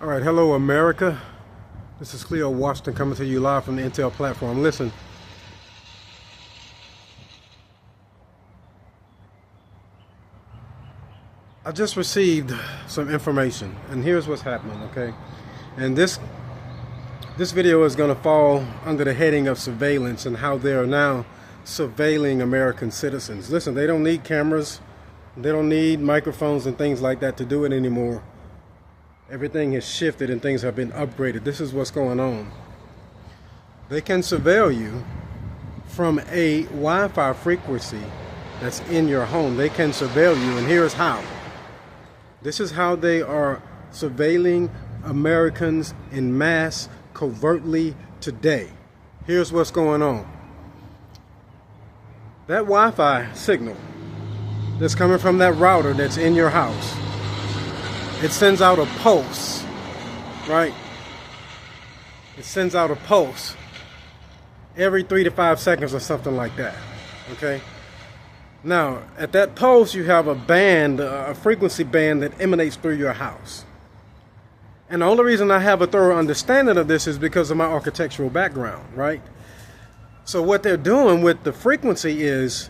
All right, hello America. This is Cleo Washington coming to you live from the Intel platform. Listen, I just received some information, and here's what's happening, okay? And this video is going to fall under the heading of surveillance and how they are now surveilling American citizens. Listen, they don't need cameras, they don't need microphones and things like that to do it anymore. Everything has shifted and things have been upgraded. This is what's going on. They can surveil you from a Wi-Fi frequency that's in your home. They can surveil you, and here's how. This is how they are surveilling Americans en masse, covertly today. Here's what's going on. That Wi-Fi signal that's coming from that router that's in your house, it sends out a pulse, right? It sends out a pulse every 3 to 5 seconds or something like that, okay? Now, at that pulse, you have a band, a frequency band that emanates through your house. And the only reason I have a thorough understanding of this is because of my architectural background, right? So what they're doing with the frequency is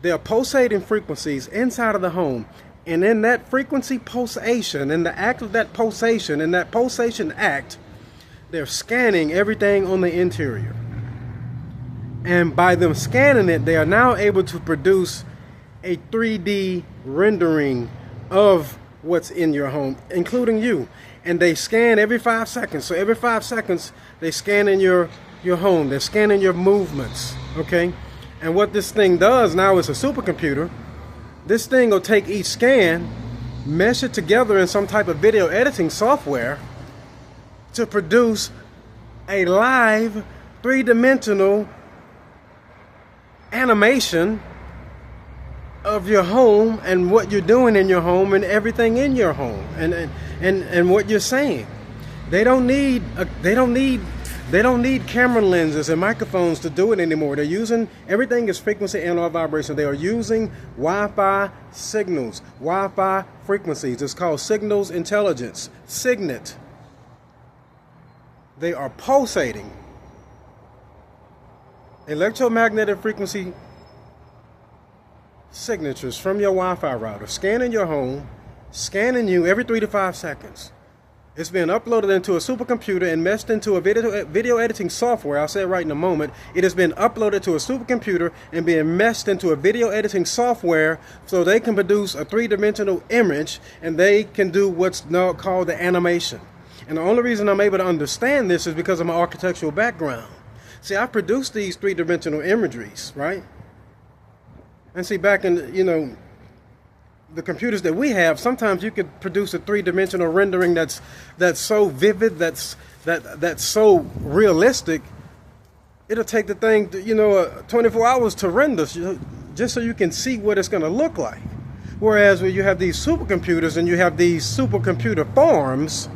they're pulsating frequencies inside of the home. And in that frequency pulsation, in the act of that pulsation, in that pulsation act, they're scanning everything on the interior. And by them scanning it, they are now able to produce a 3D rendering of what's in your home, including you. And they scan every 5 seconds. So every 5 seconds, they scan in your home. They're scanning your movements, okay? And what this thing does now is a supercomputer. This thing will take each scan, mesh it together in some type of video editing software to produce a live 3-dimensional animation of your home and what you're doing in your home and everything in your home and what you're saying. They don't need camera lenses and microphones to do it anymore. They're using, everything is frequency and or vibration. They are using Wi-Fi signals, Wi-Fi frequencies. It's called signals intelligence, SIGINT. They are pulsating electromagnetic frequency signatures from your Wi-Fi router, scanning your home, scanning you every 3 to 5 seconds. It's been uploaded into a supercomputer and meshed into a video editing software. I'll say it right in a moment. It has been uploaded to a supercomputer and being meshed into a video editing software so they can produce a 3-dimensional image and they can do what's now called the animation. And the only reason I'm able to understand this is because of my architectural background. See, I produced these 3-dimensional imageries, right? And see, back in, the computers that we have, sometimes you could produce a 3-dimensional rendering that's so vivid, that's so realistic. It'll take the thing, 24 hours to render, just so you can see what it's going to look like. Whereas when you have these supercomputers and you have these supercomputer farms,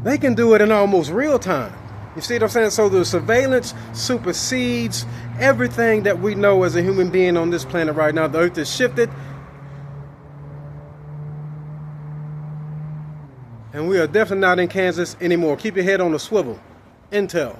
they can do it in almost real time. You see what I'm saying? So the surveillance supersedes everything that we know as a human being on this planet right now. The earth is shifted. And we are definitely not in Kansas anymore. Keep your head on the swivel. Intel.